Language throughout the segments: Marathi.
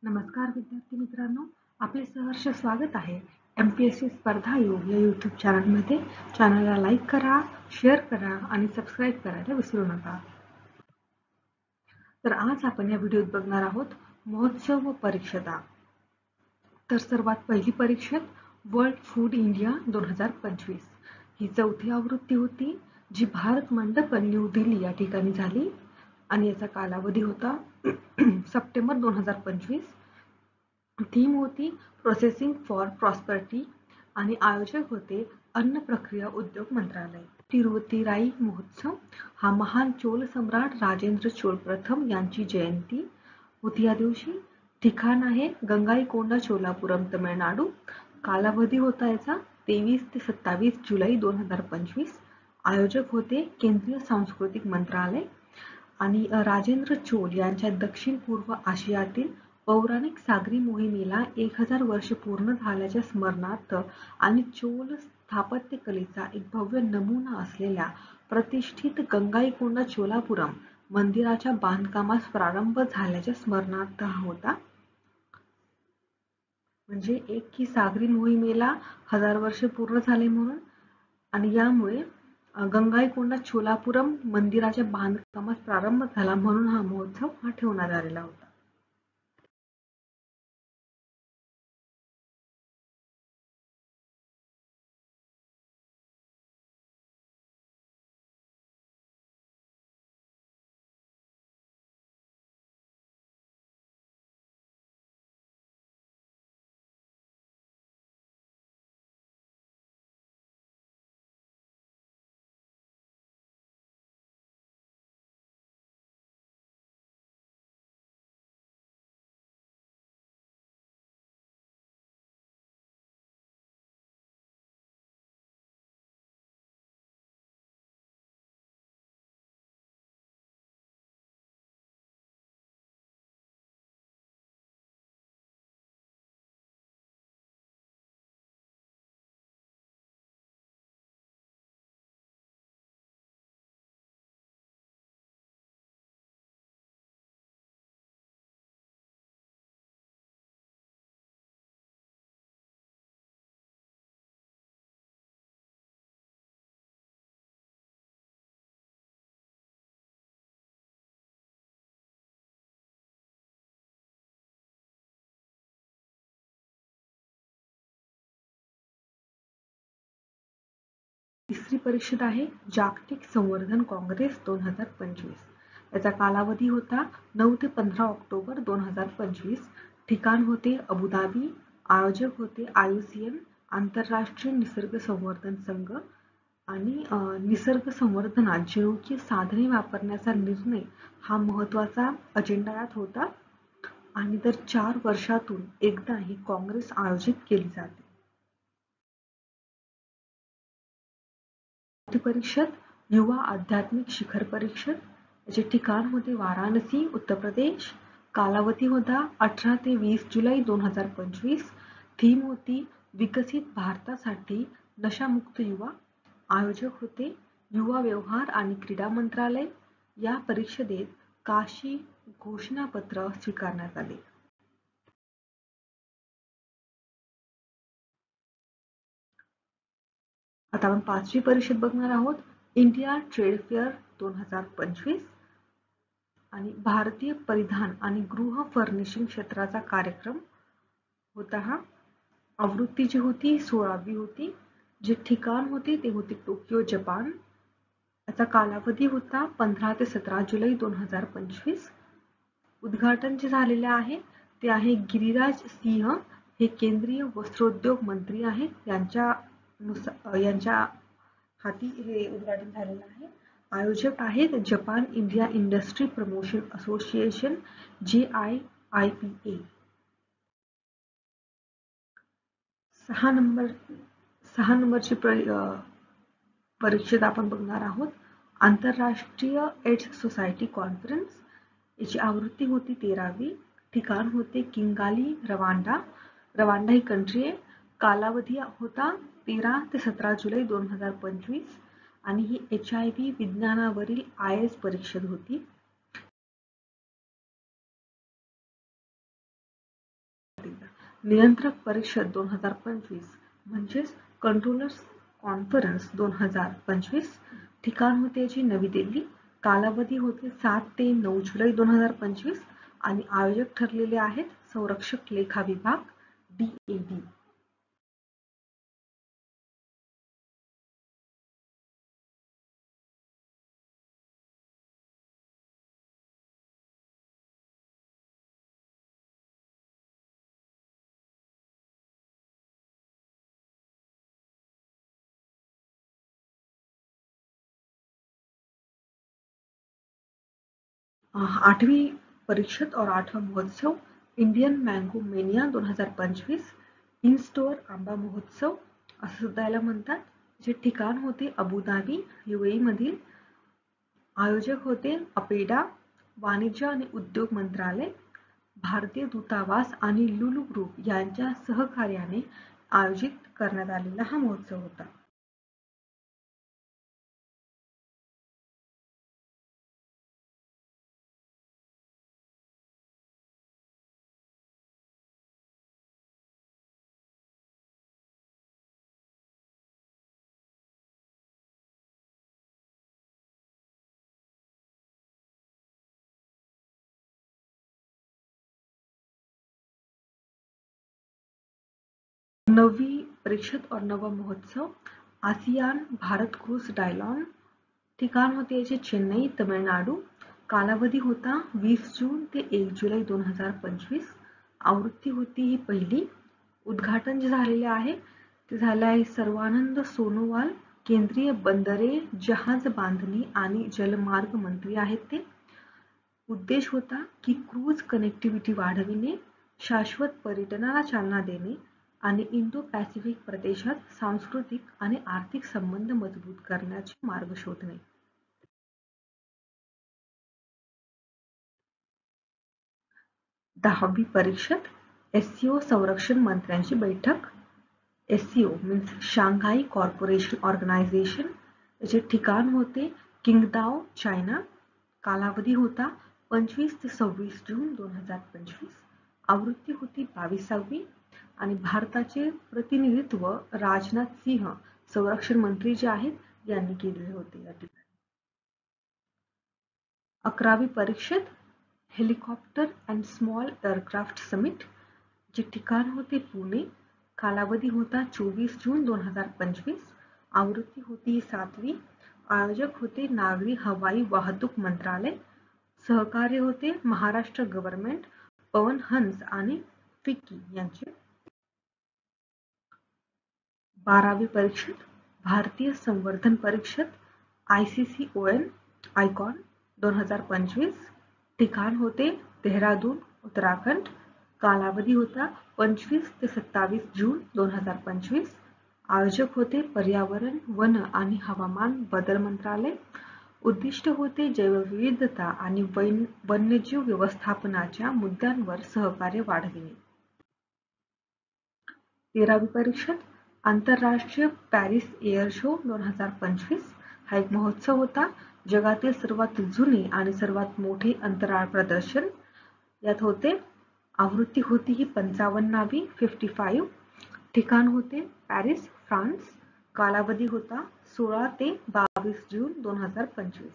नमस्कार विद्यार्थी मित्रांनो, आपले सहर्ष स्वागत आहे MPSC स्पर्धा योग या यूट्यूब चॅनलमध्ये. चॅनलला लाईक करा, शेअर करा आणि सबस्क्राईब करायला विसरू नका. तर आज आपण या व्हिडिओत बघणार आहोत महोत्सव व परीक्षता. तर सर्वात पहिली परीक्षेत वर्ल्ड फूड इंडिया 2025 ही चौथी आवृत्ती होती, जी भारत मंडप न्यू दिल्ली या ठिकाणी झाली आणि याचा कालावधी होता सप्टेंबर 2025. थीम होती प्रोसेसिंग फॉर प्रॉस्पेरिटी आणि आयोजक होते अन्न प्रक्रिया उद्योग मंत्रालय. तिरुवतीराई महोत्सव हा महान चोल सम्राट राजेंद्र चोल प्रथम यांची जयंती होती या दिवशी. ठिकाण आहे गंगाईकोंडा चोलापुरम तमिळनाडू. कालावधी होता याचा 23 ते 27 जुलै 2025. आयोजक होते केंद्रीय सांस्कृतिक मंत्रालय आणि राजेंद्र चोल यांच्या दक्षिण पूर्व आशियातील पौराणिक सागरी मोहिमेला 1000 वर्ष पूर्ण झाल्याच्या स्मरणार्थ आणि चोल स्थापत्यकलेचा एक भव्य नमुना असलेल्या प्रतिष्ठित गंगाईकोंडा चोलापुरम मंदिराच्या बांधकामास प्रारंभ झाल्याच्या स्मरणार्थ होता. म्हणजे एक की सागरी मोहिमेला 1000 वर्ष पूर्ण झाले म्हणून, आणि यामुळे गंगाईकोंडा चोलापुरम मंदिराच्या बांधकामास प्रारंभ झाला म्हणून हा महोत्सव ठेवण्यात आलेला होता. तिसरी परिषद आहे जागतिक संवर्धन काँग्रेस 2025. याचा कालावधी होता 9 ते 15 ऑक्टोबर 2025. ठिकाण होते अबुधाबी. आयोजक होते IUCN आंतरराष्ट्रीय निसर्ग संवर्धन संघ. आणि निसर्ग संवर्धनात जनुकीय साधने वापरण्याचा निर्णय हा महत्त्वाचा अजेंडा यात होता. आणि दर 4 वर्षातून एकदा ही काँग्रेस आयोजित केली जाते. परिषद युवा आध्यात्मिक शिखर परिषद. याचे ठिकाण होते वाराणसी, उत्तर प्रदेश. कालावधी होता 18 ते 20 जुलै 2025. थीम होती विकसित भारतासाठी नशामुक्त युवा. आयोजक होते युवा व्यवहार आणि क्रीडा मंत्रालय. या परिषदेत काशी घोषणापत्र स्वीकारण्यात आले. आता आपण पाचवी परिषद बघणार आहोत इंडिया ट्रेड फेअर 2025. आणि भारतीय परिधान आणि गृह फर्निशिंग क्षेत्राचा कार्यक्रम होता हा. आवृत्ती जी होती 16वी होती. जे ठिकाण होते ते होते टोकियो, जपान. याचा कालावधी होता 15 ते 17 जुलै 2025. उद्घाटन जे झालेले आहे ते आहे गिरिराज सिंह, हे केंद्रीय वस्त्रोद्योग मंत्री आहेत. यांच्या हाती हे उद्घाटन झालेलं आहे. आयोजक आहेत Japan India industry promotion association JIIPA. 6 नंबरची परीक्षेत आपण बघणार आहोत आंतरराष्ट्रीय एड्स सोसायटी कॉन्फरन्स. याची आवृत्ती होती 13वी. ठिकाण होते किंगाली, रवांडा ही कंट्री आहे. कालावधी होता 13 ते 17 जुलै 2025. आणि ही HIV विज्ञानावरील IAS परीक्षा होती. नियंत्रक परिषद 2025 म्हणजेच कंट्रोलर्स कॉन्फरन्स 2025. ठिकाण होते जी नवी दिल्ली. कालावधी होते 7 ते 9 जुलै 2025 आणि आयोजक ठरलेले आहेत संरक्षक लेखा विभाग DAD. आठवीं परिषद और आठवां महोत्सव Indian mango mania 2025. In store आंबा महोत्सव असं सुद्धा याला म्हणतात. जे ठिकाण होते अबुधाबी UAE मधील. आयोजक होते अपेडा, वाणिज्य आणि उद्योग मंत्रालय, भारतीय दूतावास आणि लुलू ग्रुप यांच्या सहकार्याने आयोजित करण्यात आलेला हा महोत्सव होता. नवी परिषद और नवा महोत्सव आसियान भारत क्रूज डायलॉग. ठिकाण होते याचे चेन्नई, तमिळनाडू. कालावधी होता 20 जून ते 1 जुलै 2025. आवृत्ती होती ही पहिली. उद्घाटन जे झालेले आहे ते झाले आहे सर्वानंद सोनोवाल, केंद्रीय बंदरे, जहाज बांधणी आणि जलमार्ग मंत्री आहेत ते. उद्देश होता की क्रूज कनेक्टिव्हिटी वाढविणे, शाश्वत पर्यटनाला चालना देणे आणि इंडो पॅसिफिक प्रदेशात सांस्कृतिक आणि आर्थिक संबंध मजबूत करण्याचे मार्ग शोधणे. दहावी परिषद SCO संरक्षण मंत्र्यांची बैठक. SCO means Shanghai corporation organisation. याचे ठिकाण होते किंगदाओ, चायना. कालावधी होता 25 ते 26 जून 2025. आवृत्ती होती 22वी आणि भारताचे प्रतिनिधित्व राजनाथ सिंह संरक्षण मंत्री जे आहेत यांनी केलेले होते या ठिकाणी. 11वी परिषद helicopter and small aircraft summit. जे ठिकाण होते पुणे. कालावधी होता 24 जून 2025. आवृत्ती होती 7वी. आयोजक होते नागरी हवाई वाहतूक मंत्रालय. सहकार्य होते महाराष्ट्र गव्हर्नमेंट, पवन हंस आणि फिक्की यांचे. 12वी परिषद भारतीय संवर्धन परिषद ICCON आयकॉन 2025. ठिकाण होते देहरादून, उत्तराखंड. कालावधी होता 25 ते 27 जून 2025. आयोजक होते पर्यावरण, वन आणि हवामान बदल मंत्रालय. उद्दिष्ट होते जैवविविधता आणि वन्यजीव व्यवस्थापनाच्या मुद्द्यांवर सहकार्य वाढविणे. 13वी परिषद आंतरराष्ट्रीय पॅरिस एअर शो 2025. हा एक महोत्सव होता. जगातील सर्वात जुने आणि सर्वात मोठे अंतराळ प्रदर्शन यात होते. आवृत्ती होती ही 55वी 55. ठिकाण होते पॅरिस, फ्रान्स. कालावधी होता 16 ते 22 जून 2025.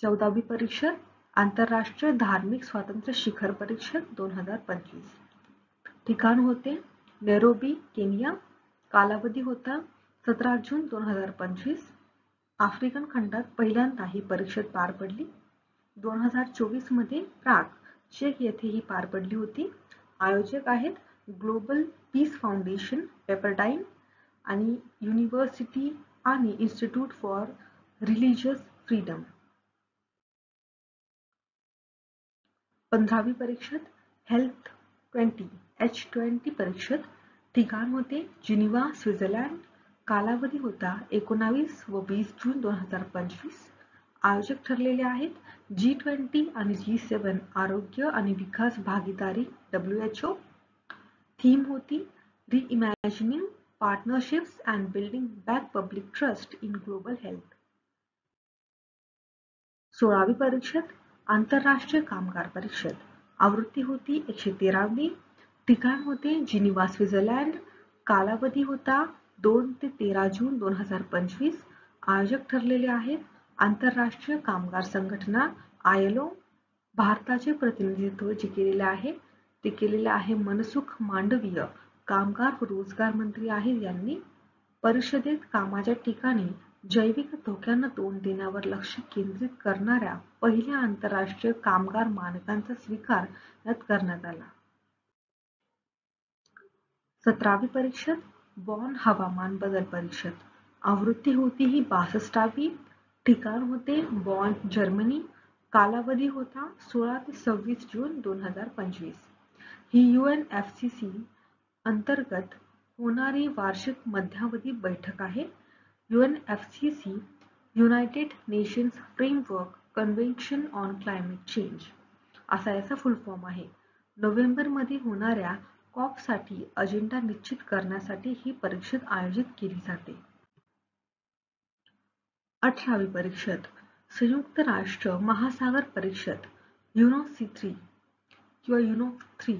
14वी परिषद आंतरराष्ट्रीय धार्मिक स्वातंत्र्य शिखर परिषद 2025. ठिकाण होते नैरोबी, केनिया. कालावधी होता 17 जून 2025. आफ्रिकन खंडात पहिल्यांदा ही परिषद पार पडली. 2024 मध्ये प्राग, चेक येथे ही पार पडली होती. आयोजक आहेत ग्लोबल पीस फाउंडेशन, पेपरडाईन आणि युनिव्हर्सिटी आणि इन्स्टिट्यूट फॉर रिलिजियस फ्रीडम. 15वी परिषद हेल्थ 20 H20 परिषद. ठिकाण होते जिनिव्हा, स्वित्झर्लंड. कालावधी होता 19 व 20 जून 2025. आयोजक ठरलेले आहेत G20 आणि G7 आरोग्य आणि विकास भागीदारी WHO. थीम होती Reimagining Partnerships and Building Back Public Trust in Global Health. 16वी परिषद आंतरराष्ट्रीय कामगार परिषद आवृत्ती होती 113वी. ठिकाण होते जिनिव्हा स्वित्झर्लंड. कालावधी होता 2 ते 13 जून 2025. आयोजक ठरलेले आहेत आंतरराष्ट्रीय कामगार संघटना ILO. भारताचे प्रतिनिधित्व जे केलेले आहे ते केलेले आहे मनसुख मांडवीय, कामगार व रोजगार मंत्री आहेत यांनी. परिषदेत कामाच्या ठिकाणी जैविक धोक्यांना तोंड देण्यावर लक्ष केंद्रित करणाऱ्या पहिल्या आंतरराष्ट्रीय कामगार मानकांचा स्वीकार यात करण्यात आला. 17वी परिषद बॉन हवामान बदल परिषद. आवृत्ती होती ही 62वी. ठिकाण होते बॉन जर्मनी. कालावधी होता 16 ते 26 जून 2025. ही UNFCCC अंतर्गत होणारी वार्षिक मध्यावधी बैठक आहे. UNFCCC United nations framework convention on climate change असा याचा फुल फॉर्म आहे. नोव्हेंबरमध्ये होणाऱ्या कॉपसाठी अजेंडा निश्चित करण्यासाठी ही परिषद आयोजित केली जाते. 18वी परिषद संयुक्त राष्ट्र महासागर परिषद UNOC3 किंवा UNOC3.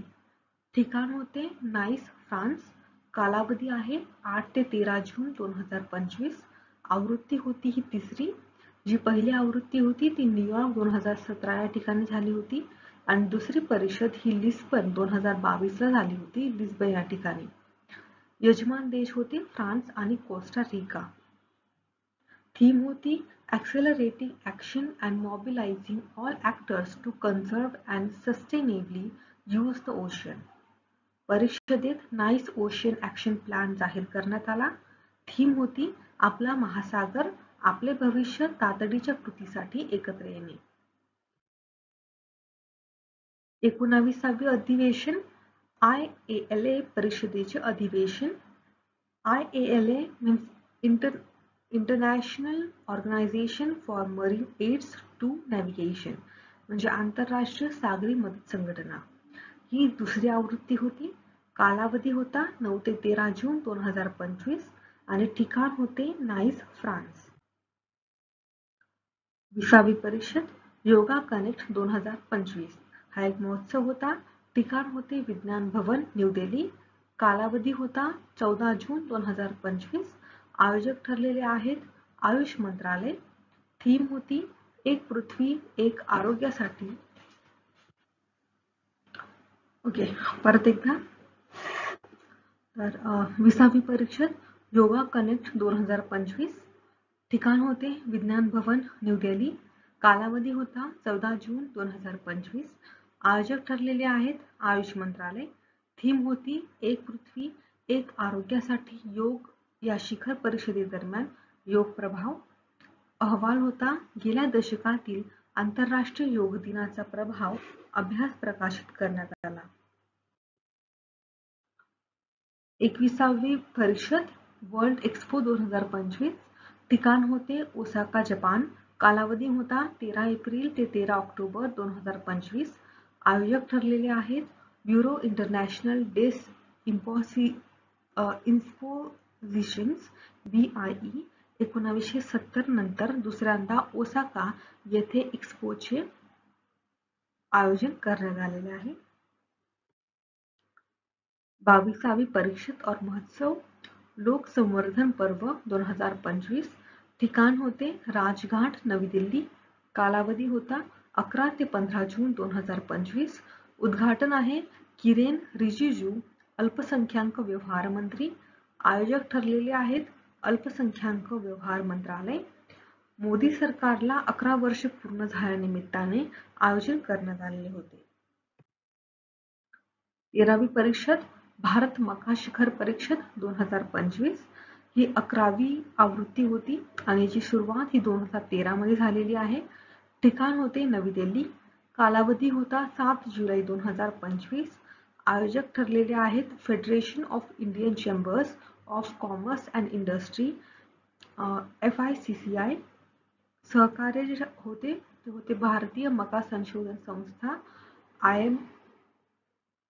ठिकाण होते नाईस फ्रान्स. कालावधी आहे 8 ते 13 जून 2025. आवृत्ती होती ही 3री. जी पहिली आवृत्ती होती ती न्यूयॉर्क 2017 या ठिकाणी झाली होती आणि दुसरी परिषद ही लिस्बन 2022ला झाली होती लिस्बन या ठिकाणी. यजमान देश होते फ्रान्स आणि कोस्टा रिका. थीम होती Accelerating Action and Mobilizing All Actors to Conserve and Sustainably Use the Ocean. परिषदेत नाईस ओशन ॲक्शन प्लॅन जाहीर करण्यात आला. थीम होती आपला महासागर आपले भविष्य तातडीच्या कृतीसाठी एकत्र येणे. 19वे अधिवेशन IALA परिषदेचे अधिवेशन. IALA means international organisation for marine aids to navigation म्हणजे आंतरराष्ट्रीय सागरी मदत संघटना. ही दुसरी आवृत्ती होती. कालावधी होता 9 ते 13 जून 2025 आणि ठिकाण होते नाईस फ्रान्स. 20वी परिषद योगा कनेक्ट 2025 हा एक महोत्सव होता. ठिकाण होते विज्ञान भवन न्यू दिल्ली. कालावधी होता 14 जून 2025. आयोजक ठरलेले आहेत आयुष मंत्रालय. थीम होती एक पृथ्वी एक आरोग्यासाठी. ओके परत एकदा. तर 20वी परिषद योगा कनेक्ट 2025. ठिकाण होते विज्ञान भवन न्यू दिल्ली. कालावधी होता 14 जून 2025. आयोजक ठरलेले आहेत आयुष मंत्रालय. थीम होती एक पृथ्वी एक आरोग्यासाठी योग या शिखर परिषदेदरम्यान योग प्रभाव. अहवाल होता गेल्या दशकातील आंतरराष्ट्रीय योग दिनाचा प्रभाव अभ्यास प्रकाशित करण्यात आला. 21वी परिषद वर्ल्ड एक्सपो 2025. ठिकाण होते ओसाका जपान. कालावधी होता 13 एप्रिल ते 13 ऑक्टोबर 2025. आयोजक ठरलेले आहेत ब्युरो इंटरनॅशनल डेस इन्स्पोजिशन्स BIE. 1970 नंतर दुसऱ्यांदा ओसाका येथे एक्सपोचे आयोजन करण्यात आलेले आहे. 22वी परिषद और महोत्सव लोक संवर्धन पर्व 2025. ठिकाण होते राजघाट नवी दिल्ली. कालावधी होता 11 ते 15 जून 2025. उद्घाटन आहे किरेन रिजिजू अल्पसंख्याक व्यवहार मंत्री. आयोजक ठरलेले आहेत अल्पसंख्याक व्यवहार मंत्रालय. मोदी सरकारला 11 वर्ष पूर्ण झाल्यानिमित्ताने आयोजन करण्यात आलेले होते. 13वी परिषद भारत मका शिखर परिषद 2025. ही 11वी आवृत्ती होती आणि याची सुरुवात ही 2013 मध्ये झालेली आहे. ठिकाण होते नवी दिल्ली. कालावधी होता 7 जुलै 2025. आयोजक ठरलेले आहेत federation of Indian chambers of commerce and industry FICCI. सहकार्य जे होते ते होते भारतीय मका संशोधन संस्था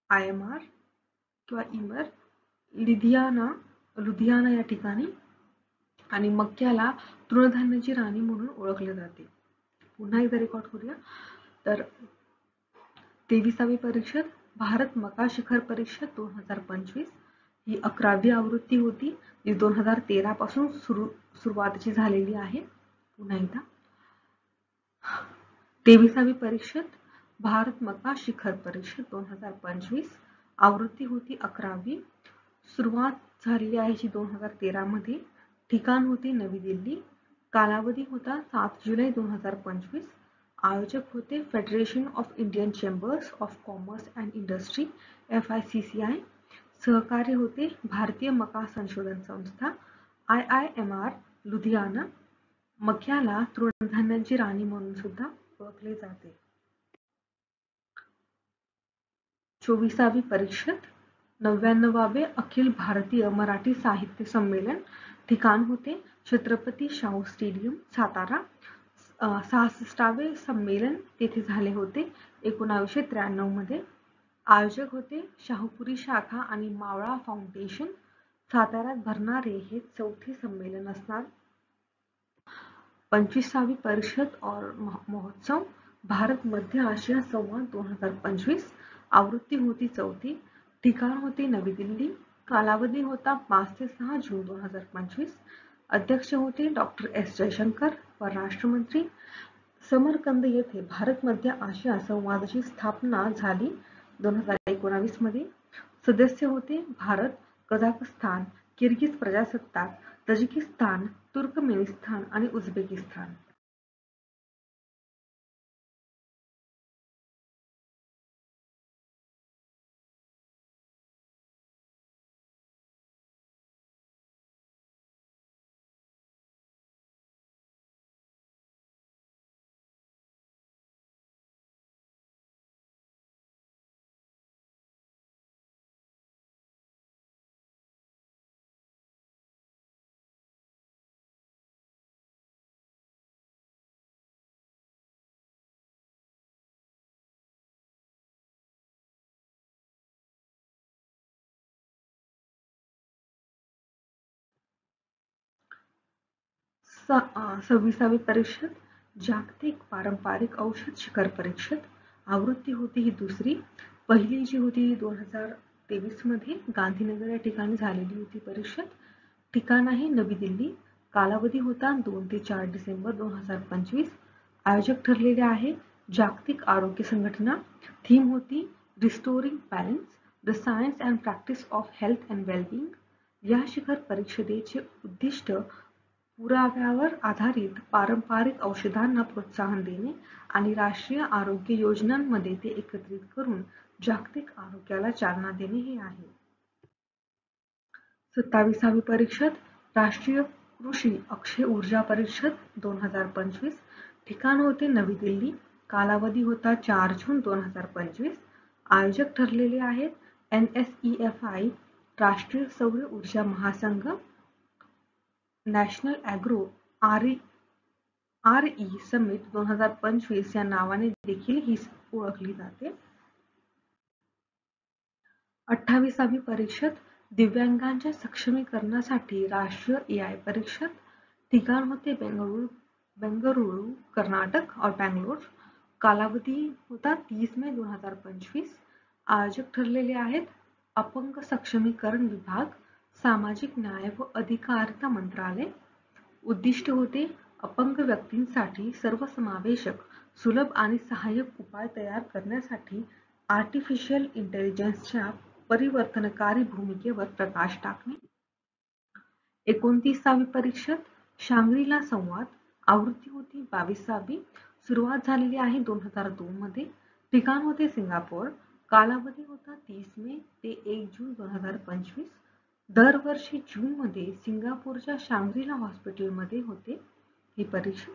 IMR किंवा इमर लुधियाना या ठिकाणी आणि मक्याला तृणधान्याची राणी म्हणून ओळखले जाते. पुन्हा एकदा रेकॉर्ड करूया. तर 23वी परिषद भारत मका शिखर परिषद 2025 ही 11वी आवृत्ती होती, जी 2013 पासून सुरुवातीची झालेली आहे. पुन्हा एकदा 23वी परिषद भारत मका शिखर परिषद 2025 आवृत्ती होती 11वी. सुरुवात झालेली आहे जी 2013 मध्ये. ठिकाण होते नवी दिल्ली. कालावधी होता 7 जुलै 2025. आयोजक होते federation of Indian chambers of commerce and industry FICCI. सहकार्य होते भारतीय मका संशोधन संस्था IIMR लुधियाना. मक्याला तृणधान्यांची राणी म्हणून सुद्धा ओळखले जाते. 24वी परिषद 99वे अखिल भारतीय मराठी साहित्य संमेलन. ठिकाण होते छत्रपती शाहू स्टेडियम सातारा. 66वे संमेलन तेथे झाले होते 1993 मध्ये. आयोजक होते शाहूपुरी शाखा आणि मावळा फाउंडेशन. साताऱ्यात भरणारे हे 4थे संमेलन असणार. 25वी परिषद और महोत्सव भारत मध्य आशिया संवाद 2025 आवृत्ती होती 4थी. ठिकाण होते नवी दिल्ली. कालावधी होता 5 ते 6 जून 2025. अध्यक्ष होते डॉक्टर S जयशंकर परराष्ट्र मंत्री. समरकंद येथे भारत मध्य आशिया संवादाची स्थापना झाली 2019 मध्ये. सदस्य होते भारत, कझाकस्तान, किर्गिज प्रजासत्ताक, तजिकिस्तान, तुर्कमेनिस्तान आणि उझबेकिस्तान. सव्वीसावी परिषद जागतिक पारंपरिक औषध शिखर परिषद आवृत्ती होती ही 2री. पहिली जी होती 2023 मध्ये गांधीनगर या ठिकाणी झालेली होती परिषद. ठिकाण आहे नवी दिल्ली. कालावधी होता 2 ते 4 डिसेंबर 2025. आयोजक ठरलेले आहे जागतिक आरोग्य संघटना. थीम होती restoring balance, the science and practice of health and wellbeing. या शिखर परिषदेचे उद्दिष्ट पुराव्यावर आधारित पारंपरिक औषधांना प्रोत्साहन देणे आणि राष्ट्रीय आरोग्य योजनांमध्ये ते एकत्रित करून जागतिक आरोग्याला चालना देणे हे आहे. 27वी परिषद राष्ट्रीय कृषी अक्षय ऊर्जा परिषद 2025. ठिकाण होते नवी दिल्ली. कालावधी होता 4 जून 2025. आयोजक ठरलेले आहेत NSEFI राष्ट्रीय सौर ऊर्जा महासंघ. नॅशनल ॲग्रो RE समिट 2025 या नावाने देखील ही ओळखली जाते. 28वी परिषद दिव्यांगांच्या सक्षमीकरणासाठी राष्ट्रीय AI परिषद. ठिकाण होते बेंगळुरू कर्नाटक और बँगलोर. कालावधी होता 30 मे 2025. आयोजक ठरलेले आहेत अपंग सक्षमीकरण विभाग, सामाजिक न्याय व अधिकारिता मंत्रालय. उद्दिष्ट होते अपंग व्यक्तींसाठी सर्वसमावेशक, सुलभ आणि सहाय्यक उपाय तयार करण्यासाठी आर्टिफिशियल इंटेलिजन्सच्या परिवर्तनकारी भूमिकेवर प्रकाश टाकणे. 29वी परिषद शांग्री-ला संवाद आवृत्ती होती 22वी. सुरुवात झालेली आहे 2002 मध्ये. ठिकाण होते सिंगापूर. कालावधी होता 30 मे ते 1 जून 2025. दरवर्षी जूनमध्ये सिंगापूरच्या शांग्री-ला हॉस्पिटलमध्ये होते ही परिषद.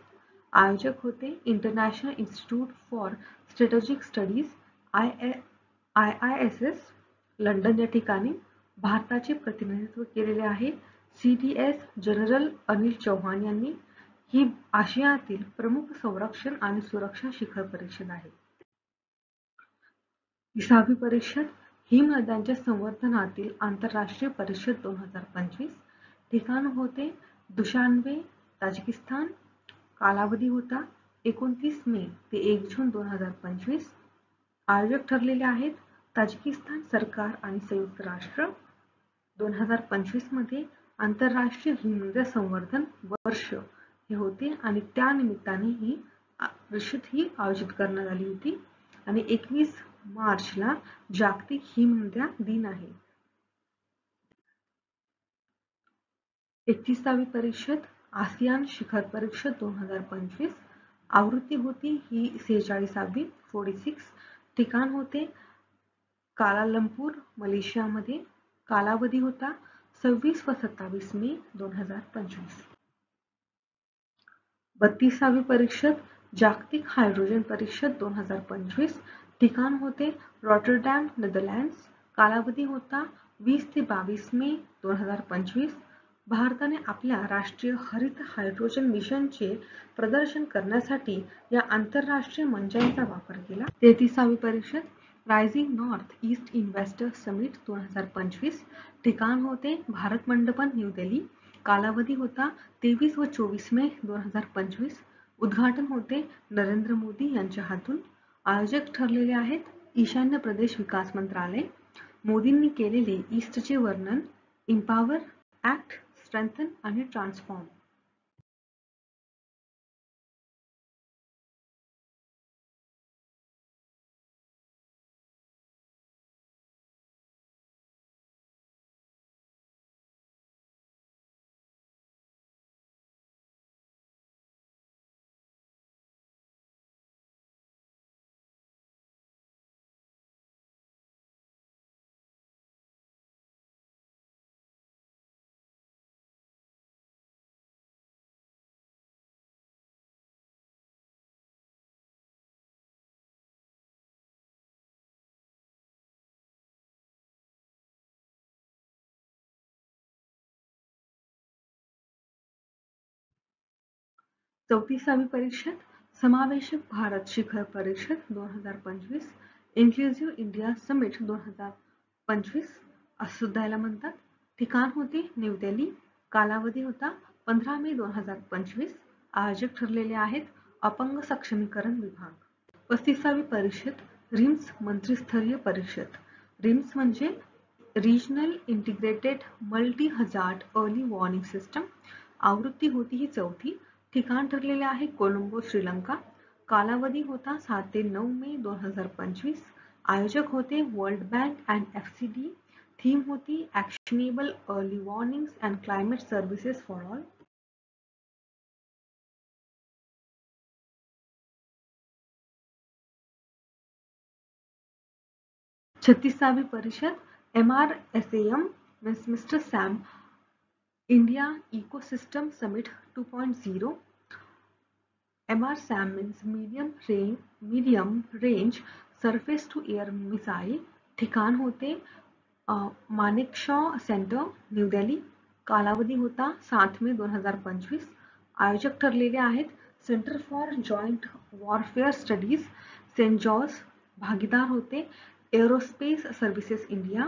आयोजक होते international institute for strategic studies IISS London या ठिकाणी. भारताचे प्रतिनिधित्व केलेले आहे CDS जनरल अनिल चौहान यांनी. ही आशियातील प्रमुख संरक्षण आणि सुरक्षा शिखर परिषद आहे. 30वी परिषद हिमनद्यांच्या संवर्धनातील आंतरराष्ट्रीय परिषद 2025. ठिकाण होते दुशान्बे ताजिकिस्तान. कालावधी होता 29 मे ते 1 जून 2025. आयोजक ठरलेले आहेत ताजिकिस्तान सरकार आणि संयुक्त राष्ट्र. 2025 मध्ये आंतरराष्ट्रीय हिमनद्या संवर्धन वर्ष हे होते आणि त्या निमित्ताने ही परिषद ही आयोजित करण्यात आली होती आणि 21 मार्चला जागतिक हिमनद्या दिन आहे. 31वी परिषद आसियान शिखर परिषद 2025 आवृत्ती होती ही 46वी 46. ठिकाण होते कालालंपूर मलेशियामध्ये. कालावधी होता 26 व 27 मे 2025. 32वी परिषद जागतिक हायड्रोजन परिषद 2025. ठिकाण होते रॉटरडॅम नेदरलँड्स. कालावधी होता 20 ते 22 मे 2025. भारताने आपल्या राष्ट्रीय हरित हायड्रोजन मिशनचे प्रदर्शन करण्यासाठी या आंतरराष्ट्रीय मंचांचा वापर केला. 33वी परिषद rising north east investor summit 2025. ठिकाण होते भारत मंडपम न्यू दिल्ली. कालावधी होता 23 व 24 मे 2025. उद्घाटन होते नरेंद्र मोदी यांच्या हातून. आयोजक ठरलेले आहेत ईशान्य प्रदेश विकास मंत्रालय. मोदींनी केलेले ईस्टचे वर्णन एम्पॉवर, ॲक्ट, स्ट्रेंथन आणि ट्रान्सफॉर्म. चौतीसावी परिषद समावेशक भारत शिखर परिषद 2025. इन्क्लुझिव्ह इंडिया समिट 2025 असं सुद्धा याला म्हणतात. ठिकाण होते न्यू दिल्ली. कालावधी होता 15 मे 2025. आयोजक ठरलेले आहेत अपंग सक्षमीकरण विभाग. 35वी परिषद रिम्स मंत्रिस्तरीय परिषद. रिम्स म्हणजे regional integrated multi hazard early warning system. आवृत्ती होती ही 4थी. ठिकाण ठरलेले आहे कोलंबो, श्रीलंका. कालावधी होता 7 ते 9 मे 2025. आयोजक होते world bank and FCD. Theme होती actionable early warnings and climate services for all. 36वी परिषद MRSAM mister Sam India ecosystem summit 2.0. MRSAM means medium range surface to air missile. ठिकाण होते मानेकशॉ सेंटर, न्यू दिल्ली. कालावधी होता 7 मे 2025. आयोजक ठरलेले आहेत centre for joint warfare studies, saint George. भागीदार होते एरोस्पेस सर्व्हिसेस इंडिया,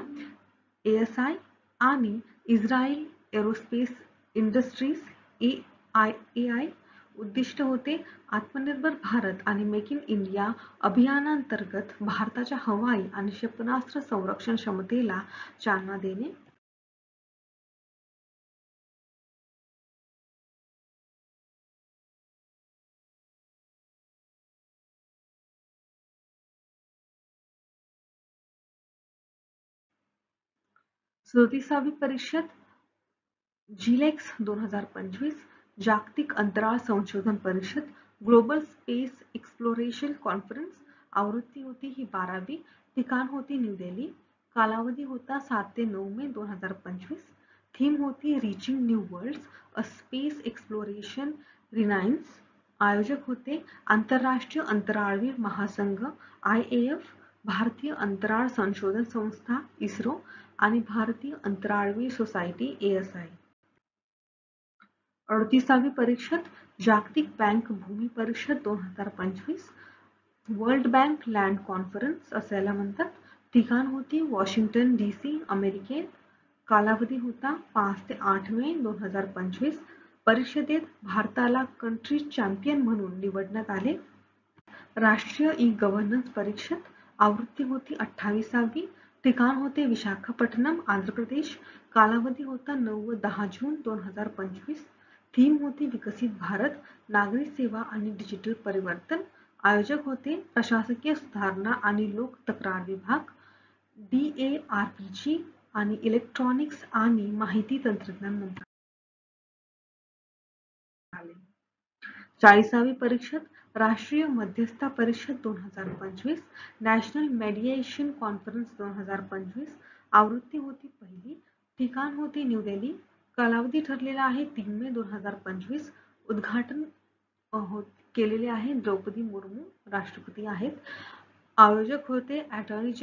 ASI आणि इस्रायल एरोस्पेस इंडस्ट्रीज, AI. उद्दिष्ट होते आत्मनिर्भर भारत आणि मेक इन इंडिया अभियानांतर्गत भारताच्या हवाई आणि क्षेपणास्त्र संरक्षण क्षमतेला चालना देणे. सदोतीसावी परिषद GLEX 2025. जागतिक अंतराळ संशोधन परिषद, ग्लोबल स्पेस एक्सप्लोरेशन कॉन्फरन्स. आवृत्ती होती ही 12वी. ठिकाण होती न्यू दिल्ली. कालावधी होता 7 ते 9 मे 2025. थीम होती reaching new worlds, a space exploration renaissance. आयोजक होते आंतरराष्ट्रीय अंतराळवीर महासंघ IAF, भारतीय अंतराळ संशोधन संस्था इस्रो आणि भारतीय अंतराळवीर सोसायटी ASI. 38वी परिषद जागतिक बँक भूमी परिषद 2025. वर्ल्ड बँक लँड कॉन्फरन्स असं याला म्हणतात. ठिकाण होती वॉशिंग्टन DC, अमेरिकेत. कालावधी होता 5 ते 8 मे 2025. परिषदेत भारताला कंट्री चॅम्पियन म्हणून निवडण्यात आले. राष्ट्रीय ई गव्हर्नन्स परिषद आवृत्ती होती 28वी, ठिकाण होते विशाखापट्टणम, आंध्र प्रदेश, कालावधी होता 9 व 10 जून 2025, थीम होती विकसित भारत, नागरी सेवा आणि डिजिटल परिवर्तन, आयोजक होते प्रशासकीय सुधारणा आणि लोक तक्रार विभाग, DARPG आणि इलेक्ट्रॉनिक्स आणि माहिती तंत्रज्ञान मंत्रालय. 40वी परीक्षेत राष्ट्रीय मध्यस्थता परिषद 2025, नॅशनल मेडिएशन कॉन्फरन्स 2025, आवृत्ती होती पहिली, ठिकाण होते न्यू दिल्ली, कालावधी ठरलेला आहे 3 मे 2025, उद्घाटन केलेले आहे द्रौपदी मुर्मू राष्ट्रपती आहेत, आयोजक होते अटॉर्नी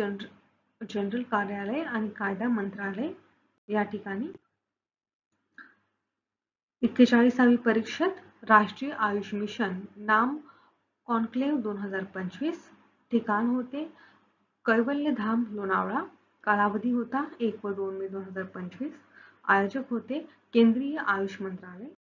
जनरल कार्यालय आणि कायदा मंत्रालय या ठिकाणी. 41वी परीक्षेत राष्ट्रीय आयुष मिशन नाम कॉन्क्लेव्ह 2025, ठिकाण होते कैवल्यधाम लोणावळा, कालावधी होता 1 व 2 मे 2025, आयोजक होते केंद्रीय आयुष मंत्रालय.